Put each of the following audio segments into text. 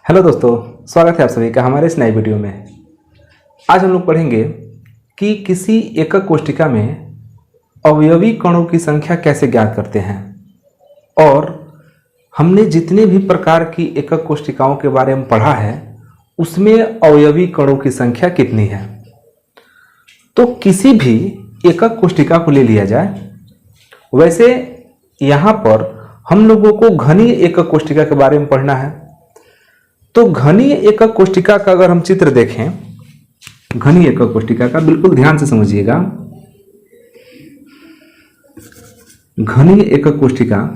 Hello दोस्तों, स्वागत है आप सभी का हमारे इस नए वीडियो में। आज हम लोग पढ़ेंगे कि किसी एकक कोष्ठिका में अवयवी कणों की संख्या कैसे ज्ञात करते हैं और हमने जितने भी प्रकार की एकक कोष्ठिकाओं के बारे में पढ़ा है उसमें अवयवी कणों की संख्या कितनी है। तो किसी भी एकक कोष्ठिका को ले लिया जाए, वैसे यहाँ पर हम लोगों को घनीय एकक कोष्ठिका के बारे में पढ़ना है। तो घनीय एकक कोष्ठिका का अगर हम चित्र देखें, घनीय एकक कोष्ठिका का बिल्कुल ध्यान से समझिएगा। घनीय एकक कोष्ठिका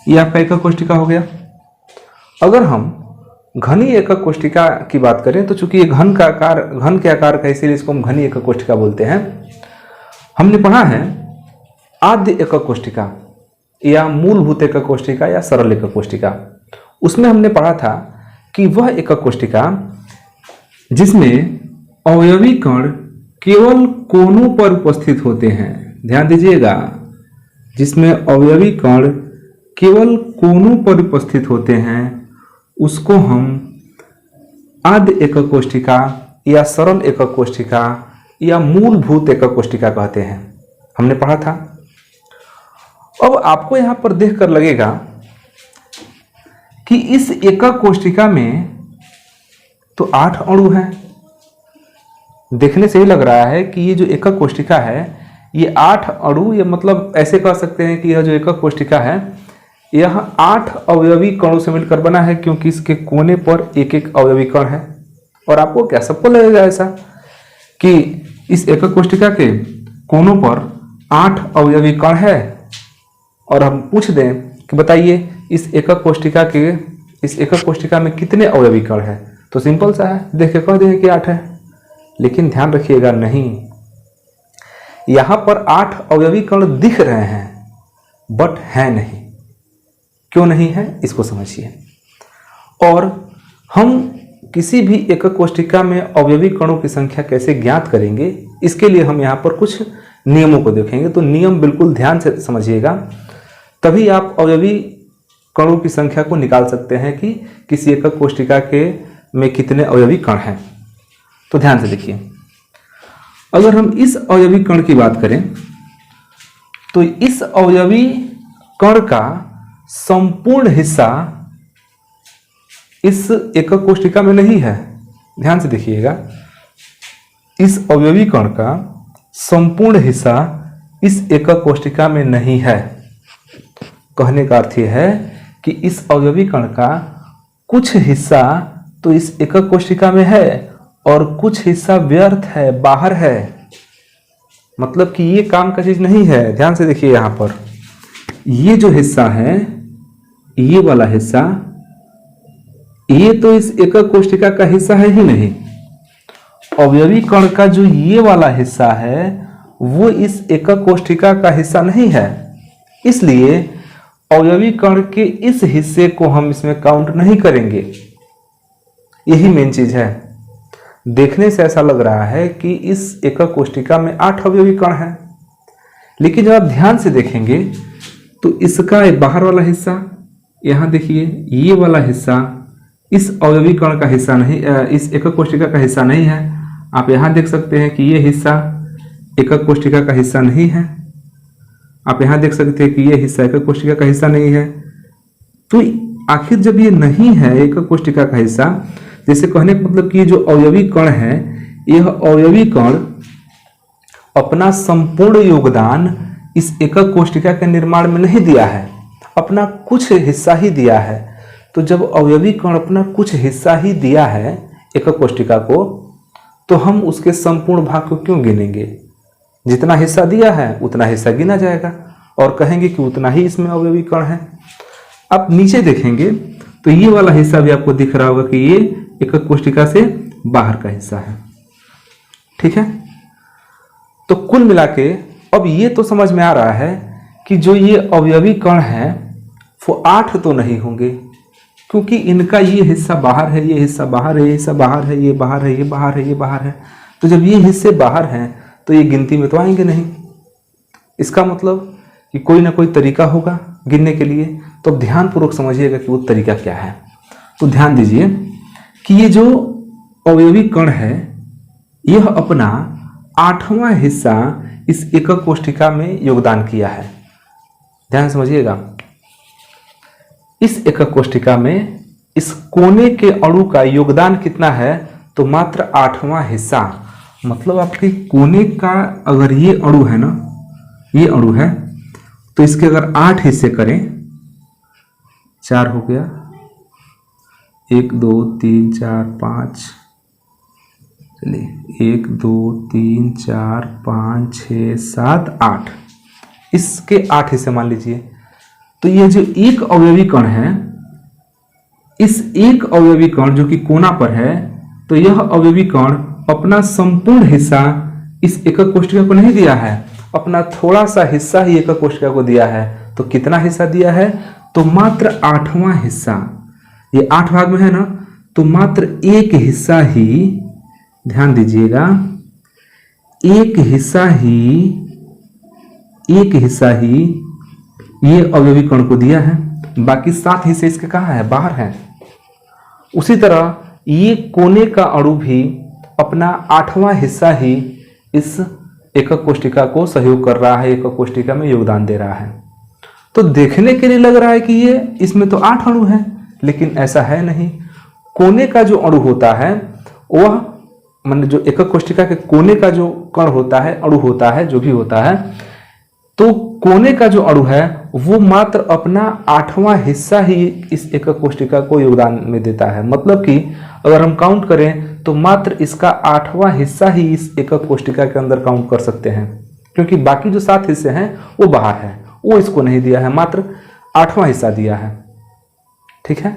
ये आपका एकक कोष्ठिका हो गया। अगर हम घनीय एकक कोष्ठिका की बात करें तो चूंकि ये घन के आकार का, इसीलिए इसको हम घनीय एकक कोष्ठिका बोलते हैं। हमने पढ़ा है आद्य एकक कोष्ठिका या मूलभूत एकक कोष्ठिका या सरल एकक कोष्ठिका। उसमें हमने पढ़ा था कि वह एकक कोष्ठिका जिसमें अवयवी कण केवल कोनों पर उपस्थित होते हैं। ध्यान दीजिएगा, जिसमें अवयवी कण केवल कोनों पर उपस्थित होते हैं उसको हम आद्य एकक कोष्ठिका या सरल एकक कोष्ठिका या मूलभूत एकक कोष्ठिका कहते हैं। हमने पढ़ा था। अब आपको यहां पर देखकर लगेगा कि इस एकक कोष्ठिका में तो 8 अणु हैं। देखने से ही लग रहा है कि ये जो एकक कोष्ठिका है ये 8 अणु, या मतलब ऐसे कह सकते हैं कि यह जो एकक कोष्ठिका है यह 8 अवयवी कणों से मिलकर बना है, क्योंकि इसके कोने पर एक एक अवयवी कण है। और आपको क्या सबको लगेगा ऐसा कि इस एकक कोष्ठिका के कोनों पर 8 अवयवी कण है, और हम पूछ दें कि बताइए इस एकक कोष्ठिका में कितने अवयवी कण है, तो सिंपल सा है, देख के कह देंगे कि 8 है। लेकिन ध्यान रखिएगा, नहीं, यहां पर 8 अवयवी कण दिख रहे हैं बट है नहीं। क्यों नहीं है इसको समझिए। और हम किसी भी एकक कोष्ठिका में अवयवी कणों की संख्या कैसे ज्ञात करेंगे, इसके लिए हम यहाँ पर कुछ नियमों को देखेंगे। तो नियम बिल्कुल ध्यान से समझिएगा, तभी आप अवयवी कणों की संख्या को निकाल सकते हैं कि किसी एकक कोष्ठिका के में कितने अवयवी कण हैं। तो ध्यान से देखिए, अगर हम इस अवयवी कण की बात करें तो इस अवयवी कण का संपूर्ण हिस्सा इस एकक कोष्ठिका में नहीं है। ध्यान से देखिएगा, इस अवयवी कण का संपूर्ण हिस्सा इस एकक कोष्ठिका में नहीं है। कहने का अर्थ यह है कि इस अवयवी कण का कुछ हिस्सा तो इस एकक कोष्ठिका में है और कुछ हिस्सा व्यर्थ है, बाहर है। मतलब कि ये काम का चीज नहीं है। ध्यान से देखिए, यहां पर ये जो हिस्सा है, ये वाला हिस्सा, ये तो इस एकक कोष्ठिका का हिस्सा है ही नहीं। अवयवी कण का जो ये वाला हिस्सा है वो इस एकक कोष्ठिका का हिस्सा नहीं है, इसलिए अवयवी कण के इस हिस्से को हम इसमें काउंट नहीं करेंगे। यही मेन चीज है। देखने से ऐसा लग रहा है कि इस एकक कोष्ठिका में 8 अवयवी कण हैं, लेकिन जब आप ध्यान से देखेंगे तो इसका बाहर वाला हिस्सा, यहां देखिए, ये वाला हिस्सा इस अवयवी कण का हिस्सा नहीं, इस एकक कोष्ठिका का हिस्सा नहीं है। आप यहां देख सकते हैं कि ये हिस्सा एकक कोष्ठिका का हिस्सा नहीं है। आप यहां देख सकते हैं कि ये हिस्सा एकक कोष्ठिका का हिस्सा नहीं है। तो आखिर जब ये नहीं है एकक कोष्ठिका का हिस्सा, जैसे कहने का मतलब कि जो अवयवी कण है, यह अवयवी कण अपना संपूर्ण योगदान इस एकक कोष्ठिका के निर्माण में नहीं दिया है, अपना कुछ हिस्सा ही दिया है। तो जब अवयवी कण अपना कुछ हिस्सा ही दिया है एकक कोष्ठिका को, तो हम उसके संपूर्ण भाग को क्यों गिनेंगे? जितना हिस्सा दिया है उतना हिस्सा गिना जाएगा और कहेंगे कि उतना ही इसमें अवयवी कण है। आप नीचे देखेंगे तो ये वाला हिस्सा भी आपको दिख रहा होगा कि ये एकक कोष्ठिका से बाहर का हिस्सा है। ठीक है, तो कुल मिला के अब ये तो समझ में आ रहा है कि जो ये अवयवी कण है वो 8 तो नहीं होंगे, क्योंकि इनका ये हिस्सा बाहर है, ये हिस्सा बाहर है, ये हिस्सा बाहर है, ये बाहर है, ये बाहर है, ये बाहर है। तो जब ये हिस्से बाहर हैं तो ये गिनती में तो आएंगे नहीं। इसका मतलब कि कोई ना कोई तरीका होगा गिनने के लिए। तो अब ध्यानपूर्वक समझिएगा कि वो तरीका क्या है। तो ध्यान दीजिए कि ये जो अवयवी कण है यह अपना 8वां हिस्सा इस एकक कोशिका में योगदान किया है। ध्यान समझिएगा, इस एकक कोशिका में इस कोने के अणु का योगदान कितना है? तो मात्र 8वां हिस्सा। मतलब आपके कोने का अगर ये अणु है ना, ये अणु है, तो इसके अगर 8 हिस्से करें, 4 हो गया, 1 2 3 4 5, चलिए 1 2 3 4 5 6 7 8, इसके 8 हिस्से मान लीजिए। तो ये जो एक अवयवी कण है, इस एक अवयवी कण जो कि कोना पर है, तो यह अवयवी कण अपना संपूर्ण हिस्सा इस एकक कोशिका को नहीं दिया है, अपना थोड़ा सा हिस्सा ही एकक कोशिका को दिया है। तो कितना हिस्सा दिया है? तो मात्र 8वां हिस्सा। ये 8 भाग में है ना, तो मात्र एक हिस्सा ही, ध्यान दीजिएगा, एक हिस्सा ही ये अवयवी कण को दिया है। बाकी 7 हिस्से इसके कहाँ है? बाहर है। उसी तरह ये कोने का अणु भी अपना 8वां हिस्सा ही इस एकक कोशिका को सहयोग कर रहा है, एकक कोशिका में योगदान दे रहा है। तो देखने के लिए लग रहा है कि ये इसमें तो 8 अणु है, लेकिन ऐसा है नहीं। कोने का जो अणु होता है वह, मतलब जो एकक कोशिका के कोने का जो कण होता है, अणु होता है, जो भी होता है, तो कोने का जो अणु है वो मात्र अपना 8वां हिस्सा ही इस एकक कोशिका को योगदान में देता है। मतलब कि अगर हम काउंट करें तो मात्र इसका 8वां हिस्सा ही इस एकक कोशिका के अंदर काउंट कर सकते हैं, क्योंकि बाकी जो 7 हिस्से हैं वो बाहर है, वो इसको नहीं दिया है, मात्र 8वां हिस्सा दिया है। ठीक है,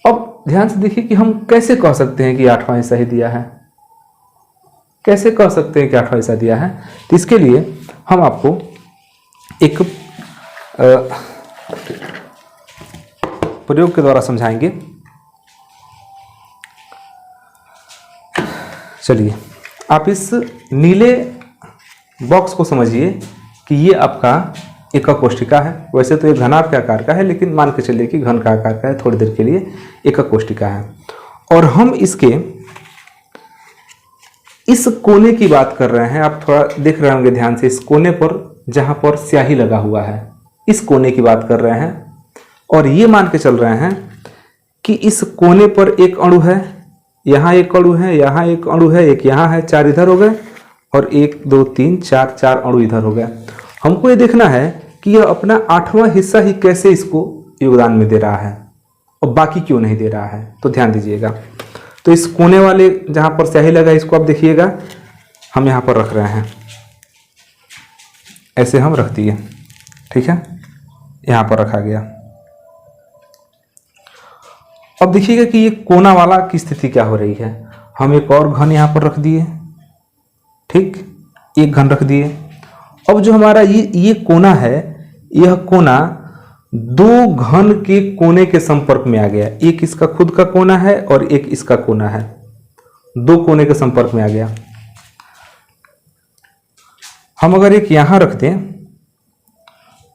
अब ध्यान से देखिए कि हम कैसे कह सकते हैं कि 8वां हिस्सा ही दिया है। कैसे कह सकते हैं कि 8वां हिस्सा दिया है? तो इसके लिए हम आपको एक प्रयोग के द्वारा समझाएंगे। चलिए, आप इस नीले बॉक्स को समझिए कि ये आपका एकक कोशिका है। वैसे तो ये घनाभ के आकार का है, लेकिन मान के चलिए कि घन का आकार का है, थोड़ी देर के लिए एकक कोशिका है। और हम इसके इस कोने की बात कर रहे हैं। आप थोड़ा देख रहे होंगे ध्यान से, इस कोने पर जहां पर स्याही लगा हुआ है, इस कोने की बात कर रहे हैं। और ये मान के चल रहे हैं कि इस कोने पर एक अणु है, यहाँ एक अणु है, यहाँ एक अणु है, एक यहाँ है, 4 इधर हो गए, और 1 2 3 4 अणु इधर हो गए। हमको ये देखना है कि यह अपना 8वां हिस्सा ही कैसे इसको योगदान में दे रहा है और बाकी क्यों नहीं दे रहा है। तो ध्यान दीजिएगा। तो इस कोने वाले जहां पर स्याही लगा है, इसको आप देखिएगा, हम यहां पर रख रहे हैं, ऐसे हम रख दिए। ठीक है, यहां पर रखा गया। अब देखिएगा कि ये कोना वाला की स्थिति क्या हो रही है। हम एक और घन यहां पर रख दिए, ठीक, एक घन रख दिए। अब जो हमारा ये कोना है, यह कोना 2 घन के कोने के संपर्क में आ गया। एक इसका खुद का कोना है और एक इसका कोना है, 2 कोने के संपर्क में आ गया। हम अगर एक यहां रख दें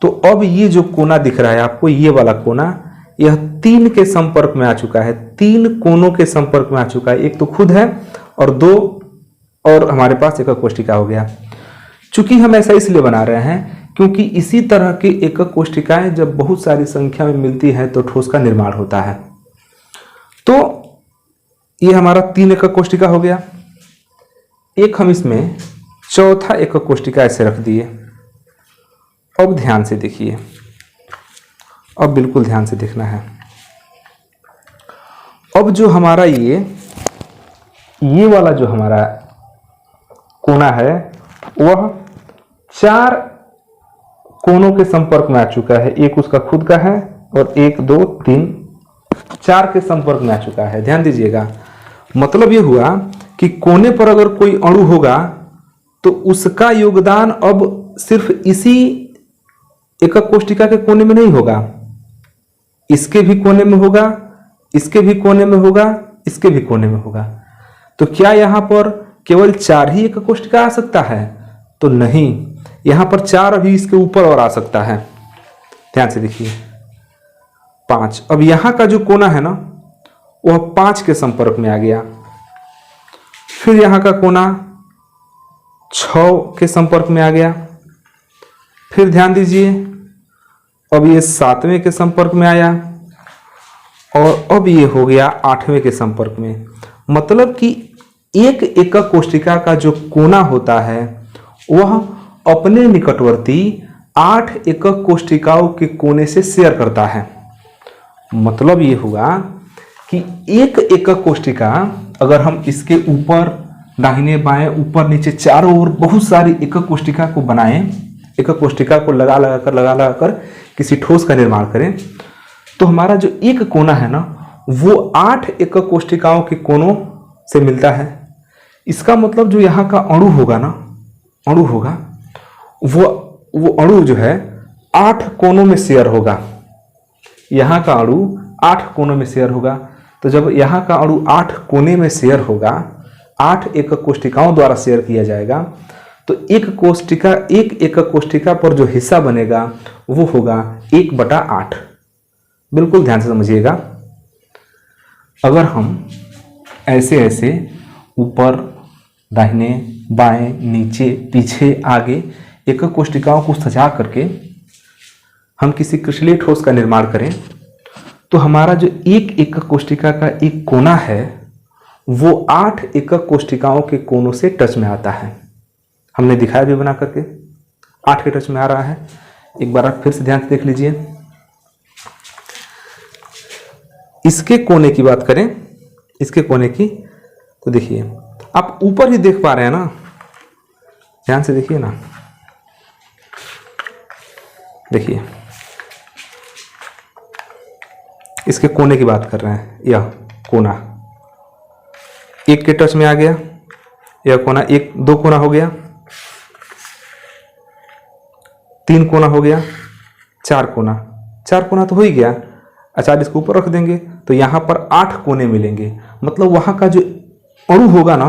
तो अब ये जो कोना दिख रहा है आपको, ये वाला कोना, यह 3 के संपर्क में आ चुका है, 3 कोनों के संपर्क में आ चुका है। एक तो खुद है और 2 और हमारे पास एकक कोशिका हो गया। चूंकि हम ऐसा इसलिए बना रहे हैं क्योंकि इसी तरह की एकक कोशिकाएं जब बहुत सारी संख्या में मिलती हैं तो ठोस का निर्माण होता है। तो ये हमारा 3 एकक कोशिका हो गया। एक हम इसमें चौथा एकक कोशिका ऐसे रख दिए। अब ध्यान से देखिए, अब बिल्कुल ध्यान से देखना है। अब जो हमारा ये वाला जो हमारा कोना है वह 4 कोनों के संपर्क में आ चुका है। एक उसका खुद का है और 1 2 3 4 के संपर्क में आ चुका है। ध्यान दीजिएगा, मतलब ये हुआ कि कोने पर अगर कोई अणु होगा तो उसका योगदान अब सिर्फ इसी एकक कोष्टिका के कोने में नहीं होगा, इसके भी कोने में होगा, इसके भी कोने में होगा, इसके भी कोने में होगा। तो क्या यहां पर केवल 4 ही एकक कोष्टिका आ सकता है? तो नहीं, यहां पर 4 अभी इसके ऊपर और आ सकता है। ध्यान से देखिए 5। अब यहां का जो कोना है ना वह 5 के संपर्क में आ गया, फिर यहां का कोना 6 के संपर्क में आ गया, फिर ध्यान दीजिए अब ये 7वें के संपर्क में आया और अब ये हो गया 8वें के संपर्क में। मतलब कि एक एकक कोष्टिका का जो कोना होता है वह अपने निकटवर्ती 8 एकक कोष्टिकाओं के कोने से शेयर करता है। मतलब ये हुआ कि एक एकक कोष्टिका अगर हम इसके ऊपर दाहिने बाएं ऊपर नीचे चारों ओर बहुत सारी एकक कोष्टिका को बनाएं, एकक कोष्टिका को लगा लगा कर किसी ठोस का निर्माण करें, तो हमारा जो एक कोना है ना वो 8 एकक कोष्टिकाओं के कोनों से मिलता है। इसका मतलब जो यहाँ का अणु होगा ना, अणु होगा वो अणु जो है 8 कोनों में शेयर होगा। यहाँ का अणु 8 कोनों में शेयर होगा। तो जब यहाँ का अणु 8 कोने में शेयर होगा, 8 एकक कोष्टिकाओं द्वारा शेयर किया जाएगा, तो एक एकक कोष्टिका पर जो हिस्सा बनेगा वो होगा 1/8। बिल्कुल ध्यान से समझिएगा। अगर हम ऐसे ऐसे ऊपर दाहिने बाएं नीचे पीछे आगे एकक कोष्टिकाओं को सजा करके हम किसी क्रिस्टलीय ठोस का निर्माण करें, तो हमारा जो एक एकक कोष्टिका का एक कोना है वो 8 एकक कोष्टिकाओं के कोनों से टच में आता है। हमने दिखाया भी बना करके 8 के टच में आ रहा है। एक बार आप फिर से ध्यान से देख लीजिए। इसके कोने की बात करें, इसके कोने की, तो देखिए आप ऊपर ही देख पा रहे हैं ना, ध्यान से देखिए ना, देखिए इसके कोने की बात कर रहे हैं। यह कोना 1 के टच में आ गया, यह कोना 2 कोना हो गया, 3 कोना हो गया, 4 कोना तो हो ही गया। अच्छा इसको ऊपर रख देंगे तो यहाँ पर 8 कोने मिलेंगे। मतलब वहाँ का जो अणु होगा ना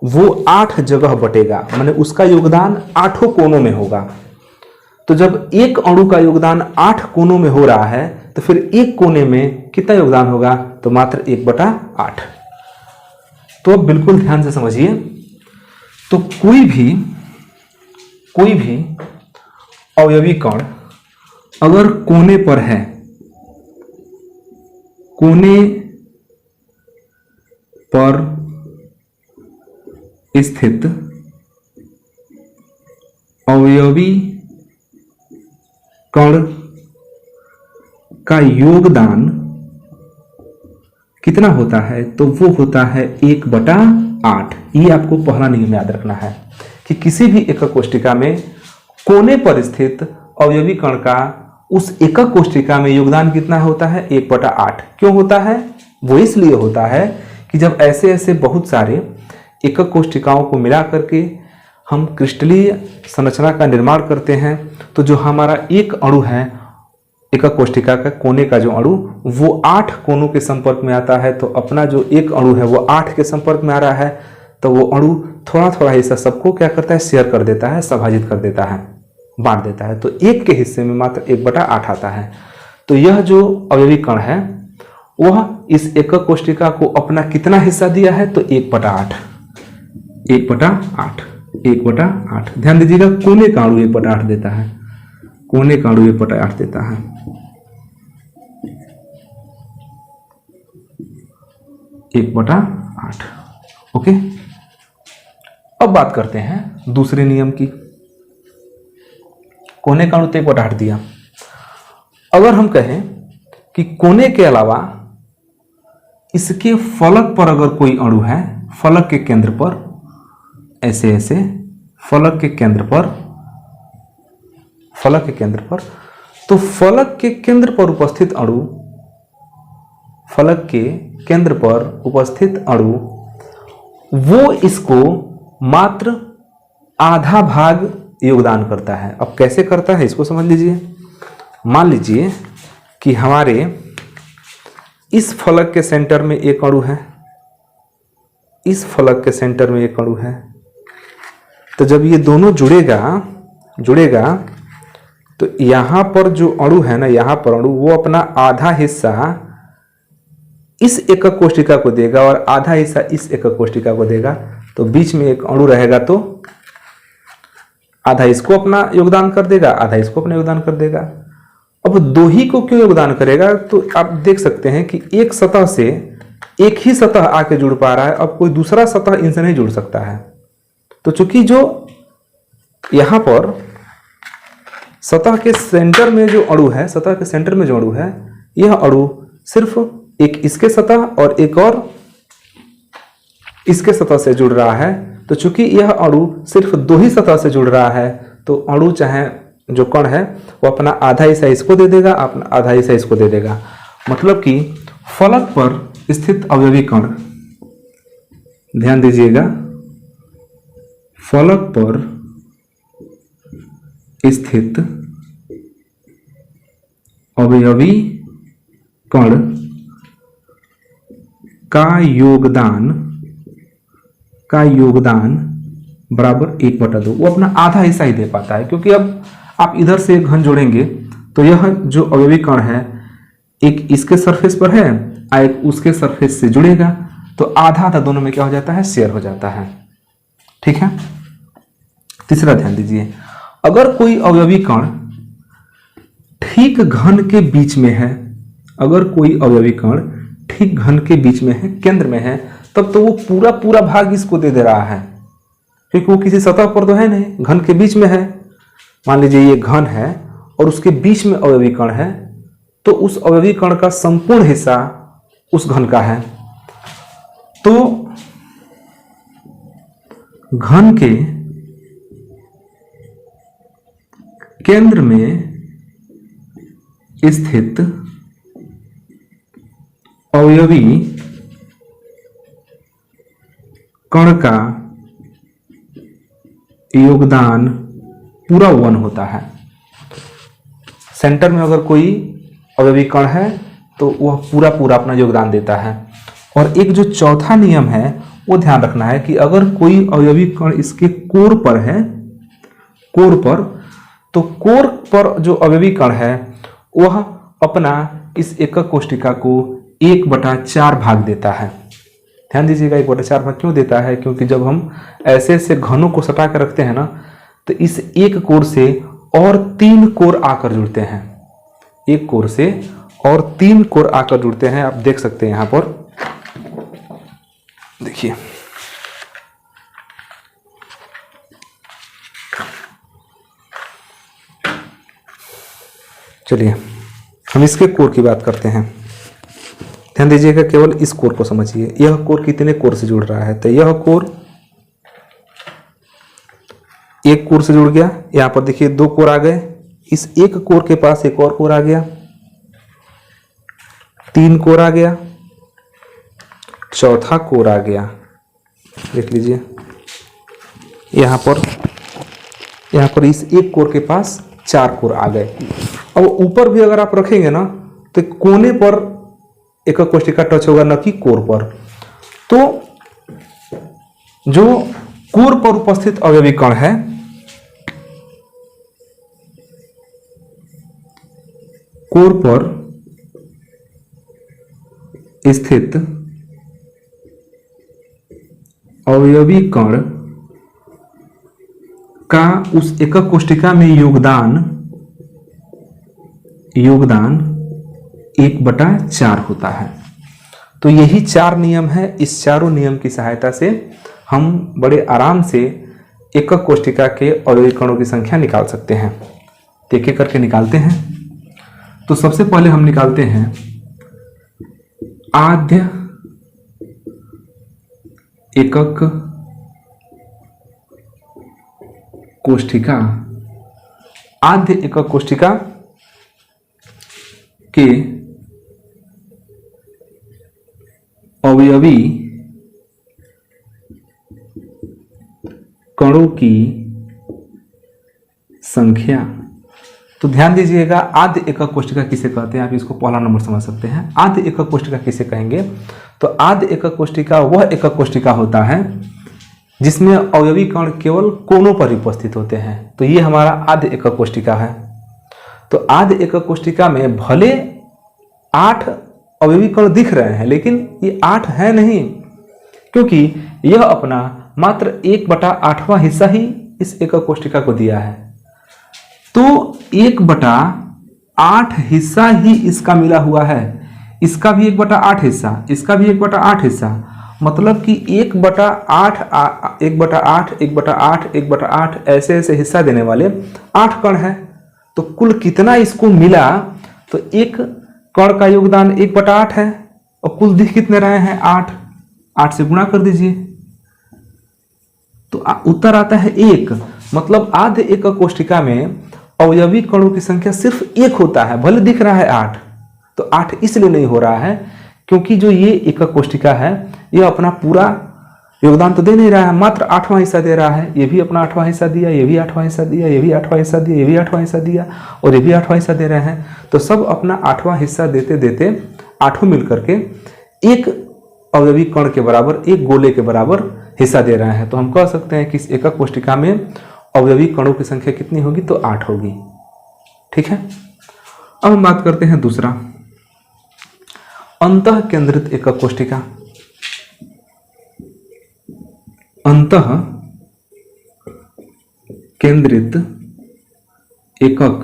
वो 8 जगह बटेगा, माने उसका योगदान 8 कोनों में होगा। तो जब एक अणु का योगदान 8 कोनों में हो रहा है तो फिर एक कोने में कितना योगदान होगा? तो मात्र 1/8। तो अब बिल्कुल ध्यान से समझिए। तो कोई भी अवयवी कण अगर कोने पर है, कोने पर स्थित अवयवी कण का योगदान कितना होता है? तो वो होता है 1/8। ये आपको पहला नियम याद रखना है कि किसी भी एकक कोष्टिका में कोने पर स्थित अवयवी कण का उस एकक कोष्टिका में योगदान कितना होता है? 1/8। क्यों होता है? वो इसलिए होता है कि जब ऐसे ऐसे बहुत सारे एकक कोष्टिकाओं को मिला करके हम क्रिस्टलीय संरचना का निर्माण करते हैं, तो जो हमारा एक अणु है एकक कोष्टिका का कोने का जो अणु वो 8 कोनों के संपर्क में आता है। तो अपना जो एक अणु है वो 8 के संपर्क में आ रहा है, तो वो अणु थोड़ा थोड़ा हिस्सा सबको क्या करता है? शेयर कर देता है, सभाजित कर देता है, बांट देता है। तो एक के हिस्से में मात्र 1/8 आता है। तो यह जो अवयवी कण है वह इस एकक कोष्टिका को अपना कितना हिस्सा दिया है? तो 1/8। 1/8। ध्यान दीजिएगा, कोने का अणु 1/8 देता है, कोने का अणु 1/8 देता है। 1/8। ओके, अब बात करते हैं दूसरे नियम की। कोने का अणु तो 1/8 दिया। अगर हम कहें कि कोने के अलावा इसके फलक पर अगर कोई अणु है, फलक के केंद्र पर, ऐसे ऐसे फलक के केंद्र पर, तो फलक के केंद्र पर उपस्थित अणु, फलक के केंद्र पर उपस्थित अणु वो इसको मात्र आधा भाग योगदान करता है। अब कैसे करता है इसको समझ लीजिए। मान लीजिए कि हमारे इस फलक के सेंटर में एक अणु है, इस फलक के सेंटर में एक अणु है। तो जब ये दोनों जुड़ेगा तो यहां पर जो अणु है ना, यहां पर अणु वो अपना आधा हिस्सा इस एकक कोष्ठिका को देगा और आधा हिस्सा इस एकक कोष्ठिका को देगा। तो बीच में एक अणु रहेगा तो आधा इसको अपना योगदान कर देगा, आधा इसको अपना योगदान कर देगा। अब दो ही को क्यों योगदान करेगा, तो आप देख सकते हैं कि एक सतह से एक ही सतह आके जुड़ पा रहा है, अब कोई दूसरा सतह इनसे नहीं जुड़ सकता है। तो चूंकि जो यहां पर सतह के सेंटर में जो अणु है, सतह के सेंटर में जो अणु है, यह अणु सिर्फ एक इसके सतह और एक और इसके सतह से जुड़ रहा है। तो चूंकि यह अणु सिर्फ दो ही सतह से जुड़ रहा है, तो अणु चाहे जो कण है वो अपना आधा हिस्सा इसको दे देगा, अपना आधा हिस्सा इसको दे देगा। मतलब कि फलक पर स्थित अवयवी कण, ध्यान दीजिएगा, फलक पर स्थित अवयवी कण का योगदान बराबर 1/2। वो अपना आधा हिस्सा ही दे पाता है, क्योंकि अब आप इधर से घन जोड़ेंगे तो यह जो अवयवी कण है एक इसके सरफेस पर है, एक उसके सरफेस से जुड़ेगा, तो आधा आधा दोनों में क्या हो जाता है, शेयर हो जाता है। ठीक है। तीसरा ध्यान दीजिए, अगर कोई अवयवी कण ठीक घन के बीच में है, अगर कोई अवयवी कण ठीक घन के बीच में है, केंद्र में है, तब तो वो पूरा पूरा भाग इसको दे दे रहा है, क्योंकि वो किसी सतह पर तो है नहीं, घन के बीच में है। मान लीजिए ये घन है और उसके बीच में अवयवी कण है, तो उस अवयवी कण का संपूर्ण हिस्सा उस घन का है। तो घन के केंद्र में स्थित अवयवी कण का योगदान पूरा 1 होता है। सेंटर में अगर कोई अवयवी कण है तो वह पूरा पूरा अपना योगदान देता है। और एक जो चौथा नियम है वो ध्यान रखना है कि अगर कोई अवयवी कण इसके कोर पर है, कोर पर, तो कोर पर जो अवयवी कण है वह अपना इस एकक कोष्ठिका को 1/4 भाग देता है। ध्यान दीजिएगा, 1/4 भाग क्यों देता है, क्योंकि जब हम ऐसे ऐसे घनों को सटा कर रखते हैं ना, तो इस एक कोर से और 3 कोर आकर जुड़ते हैं, एक कोर से और 3 कोर आकर जुड़ते हैं। आप देख सकते हैं यहां पर, देखिए चलिए हम इसके कोर की बात करते हैं। ध्यान दीजिएगा, केवल इस कोर को समझिए, यह कोर कितने कोर से जुड़ रहा है। तो यह कोर एक कोर से जुड़ गया, यहां पर देखिए 2 कोर आ गए, इस एक कोर के पास एक और कोर आ गया, 3 कोर आ गया, चौथा कोर आ गया। देख लीजिए यहां पर इस एक कोर के पास 4 कोर आ गए। अब ऊपर भी अगर आप रखेंगे ना तो कोने पर एकक कोष्ठिका टच होगा, न कि कोर पर। तो जो कोर पर उपस्थित अवयवी कण है, कोर पर स्थित अवयवी कण का उस एकक कोष्ठिका में योगदान 1/4 होता है। तो यही 4 नियम है। इस चारों नियम की सहायता से हम बड़े आराम से एकक कोष्ठिका के अवयवी कणों की संख्या निकाल सकते हैं। एक एक करके निकालते हैं। तो सबसे पहले हम निकालते हैं आद्य एकक कोष्ठिका। आद्य एकक कोष्ठिका के अवयवी कणों की संख्या। तो ध्यान दीजिएगा, आद्य एकक कोशिका किसे कहते हैं, आप इसको पहला नंबर समझ सकते हैं। आद्य एकक कोशिका किसे कहेंगे, तो आद्य एकक कोशिका वह एकक कोशिका होता है जिसमें अवयवी कण केवल कोनों पर उपस्थित होते हैं, तो ये हमारा आद्य एकक कोशिका है। तो आद्य एकक कोशिका में भले 8 अवयवी कण दिख रहे हैं, लेकिन ये 8 है नहीं, क्योंकि यह अपना मात्र 1/8वां हिस्सा ही इस एकक कोशिका को दिया है। तो 1/8 हिस्सा ही इसका मिला हुआ है, इसका भी 1/8 हिस्सा, इसका भी 1/8 हिस्सा, मतलब कि 1/8 1/8 1/8 1/8 ऐसे ऐसे हिस्सा देने वाले 8 कण हैं। तो कुल कितना इसको मिला, तो एक कण का योगदान 1/8 है, और कुल दिख कितने रहे हैं 8, 8 से गुणा कर दीजिए तो उत्तर आता है 1। मतलब आद्य एकक कोशिका में अवयवी कणों की संख्या सिर्फ 1 होता है, भले दिख रहा है 8, तो 8 इसलिए नहीं हो रहा है क्योंकि जो ये एकक कोशिका है यह अपना पूरा योगदान तो दे नहीं रहा है, मात्र 8वां हिस्सा दे रहा है। ये भी अपना 8वां हिस्सा दिया, ये भी 8वां हिस्सा दिया, ये भी 8वां हिस्सा दिया, ये भी 8वां हिस्सा दिया, और ये भी 8वां हिस्सा दे रहे हैं। तो सब अपना 8वां हिस्सा देते देते 8 मिलकर के एक अवयवी कण के बराबर, एक गोले के बराबर हिस्सा दे रहे हैं। तो हम कह सकते हैं कि इस एकक कोशिका में अवयवी कणों की संख्या कितनी होगी, तो 8 होगी। ठीक है, अब हम बात करते हैं दूसरा, अंतः केंद्रित एकक कोशिका। अंतः केंद्रित एकक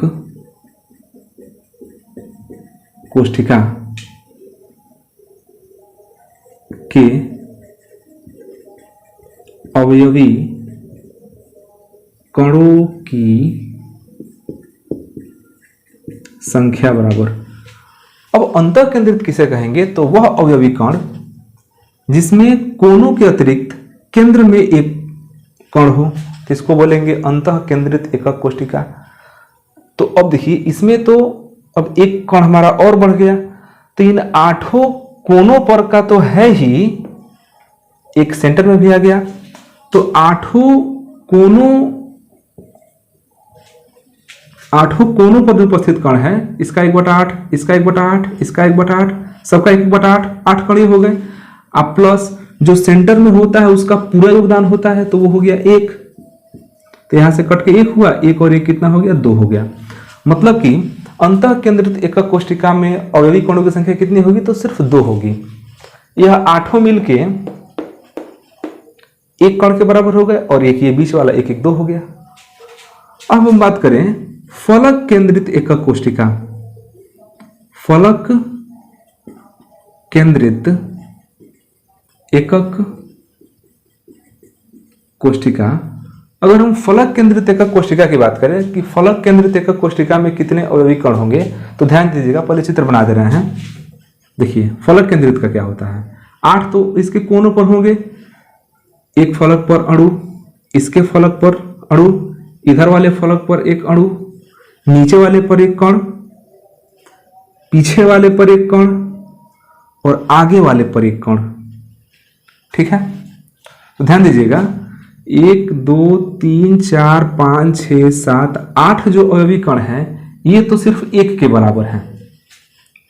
कोशिका के अवयवी कणों की संख्या बराबर। अब अंतः केंद्रित किसे कहेंगे, तो वह अवयवी कण जिसमें कोनों के अतिरिक्त केंद्र में एक कण हो, तो इसको बोलेंगे अंतः केंद्रित एकक कोशिका। तो अब देखिए, इसमें तो अब एक कण हमारा और बढ़ गया, तो इन 8 कोनों पर का तो है ही, एक सेंटर में भी आ गया, तो 8 कोनों पर जो उपस्थित कण है, इसका 1/8, इसका 1/8, इसका 1/8, सबका 1/8, 8 कण हो गए। अब प्लस जो सेंटर में होता है उसका पूरा योगदान होता है, तो वो हो गया 1, तो यहां से कट के 1 हुआ, 1 और 1 कितना हो गया, 2 हो गया। मतलब कि अंतः केंद्रित एकक कोशिका में अवयवी कणों की संख्या कितनी होगी, तो सिर्फ 2 होगी। यह 8 मिलके एक कण के बराबर हो गए, और एक ये बीच वाला 1 1 2 हो गया। अब हम बात करें फलक केंद्रित एकक कोशिका। फलक केंद्रित एकक कोशिका, अगर हम फलक केंद्रित एकक कोशिका की बात करें कि फलक केंद्रित एकक कोशिका में कितने अवयवी कण होंगे, तो ध्यान दीजिएगा, पहले चित्र बना दे रहे हैं। देखिए फलक केंद्रित का क्या होता है, 8 तो इसके कोनों पर होंगे, एक फलक पर अणु, इसके फलक पर अणु, इधर वाले फलक पर एक अणु, नीचे वाले पर एक कण, पीछे वाले पर एक कण, और आगे वाले पर एक कण। ठीक है, तो ध्यान दीजिएगा, 1 2 3 4 5 6 7 8 जो अवयवी कण हैं, ये तो सिर्फ 1 के बराबर हैं।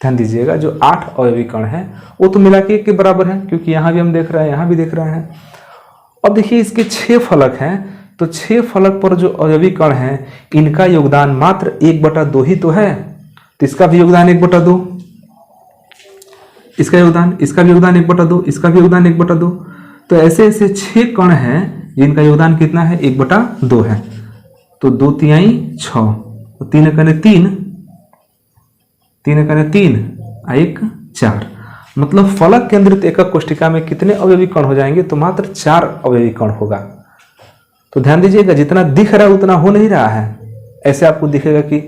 ध्यान दीजिएगा, जो 8 अवयवी कण हैं वो तो मिला के 1 के बराबर है, क्योंकि यहां भी हम देख रहे हैं, यहां भी देख रहे हैं। अब देखिए इसके 6 फलक हैं, तो 6 फलक पर जो अवयवी कण हैं इनका योगदान मात्र 1/2 ही तो है, तो इसका भी योगदान 1/2, इसका भी योगदान 1/2, इसका भी योगदान 1/2। तो ऐसे ऐसे 6 कण हैं जिनका योगदान कितना है, 1/2 है। तो 2 तिहाई 6, 3 कने 3, 3 कने 3, 1 4। मतलब फलक केंद्रित एकक कोशिका में कितने अवयवी कण हो जाएंगे, तो मात्र 4 अवयवी कण होगा। तो ध्यान दीजिएगा, जितना दिख रहा है उतना हो नहीं रहा है। ऐसे आपको दिखेगा कि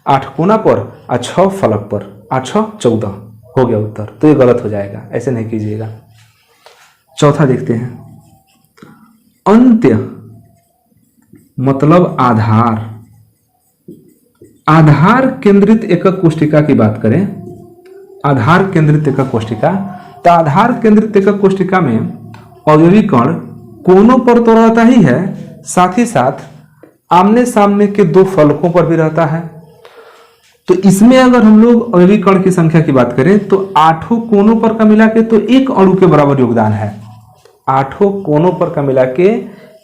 8 कोना पर और 6 फलक पर, 8 6 14 हो गया उत्तर, तो ये गलत हो जाएगा, ऐसे नहीं कीजिएगा। चौथा देखते हैं, अंत्य मतलब आधार। आधार केंद्रित एकक कोशिका की बात करें, आधार केंद्रित एकक कोशिका, तो आधार केंद्रित एकक कोशिका में अवयवी कण कोनों पर तो रहता ही है, साथ ही साथ आमने सामने के 2 फलकों पर भी रहता है। तो इसमें अगर हम लोग अवयवी कण की संख्या की बात करें तो 8 कोनों पर का मिला के तो 1 अणु के बराबर योगदान है। 8 कोनों पर का मिला के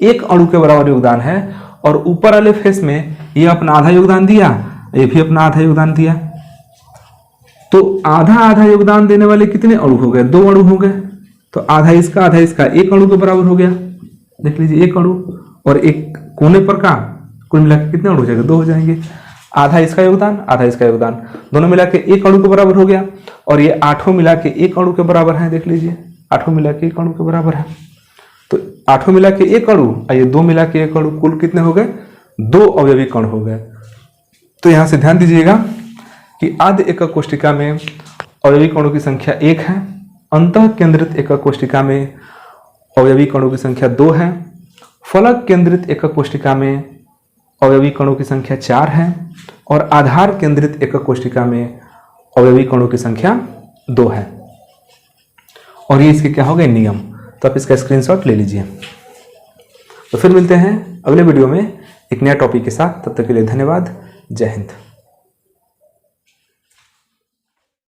1 अणु के बराबर योगदान है। और ऊपर वाले फेस में ये अपना आधा योगदान दिया, ये भी अपना आधा योगदान दिया, तो आधा आधा योगदान देने वाले कितने अणु हो गए? 2 अणु हो गए। तो आधा इसका 1 अणु के बराबर हो गया। देख लीजिए 1 अणु और एक कोने पर का कुल मिला के कितने अणु हो जाएगा? 2 हो जाएंगे। आधा इसका योगदान, आधा इसका योगदान, दोनों मिला के 1 अणु के बराबर हो गया। और ये 8 मिला के 1 अणु के बराबर है। देख लीजिए 8 मिला के 1 अणु के बराबर है। तो 8 मिला के 1 अणु और ये 2 मिला के 1 अणु, कुल कितने हो गए? 2 अवयवी कण हो गए। तो यहां से ध्यान दीजिएगा कि आद्य एकक कोष्टिका में अवयवी कणों की संख्या 1 है, अंतः केंद्रित एकक कोष्टिका में अवयवी कणों की संख्या 2 है, फलक केंद्रित एकक कोष्टिका में अवयवी कणों की संख्या 4 है और आधार केंद्रित एकक कोष्टिका में अवयवी कणों की संख्या 2 है। और ये इसके क्या हो गए? नियम। तो आप इसका स्क्रीनशॉट ले लीजिए। तो फिर मिलते हैं अगले वीडियो में एक नया टॉपिक के साथ। तब तक के लिए धन्यवाद। जय हिंद।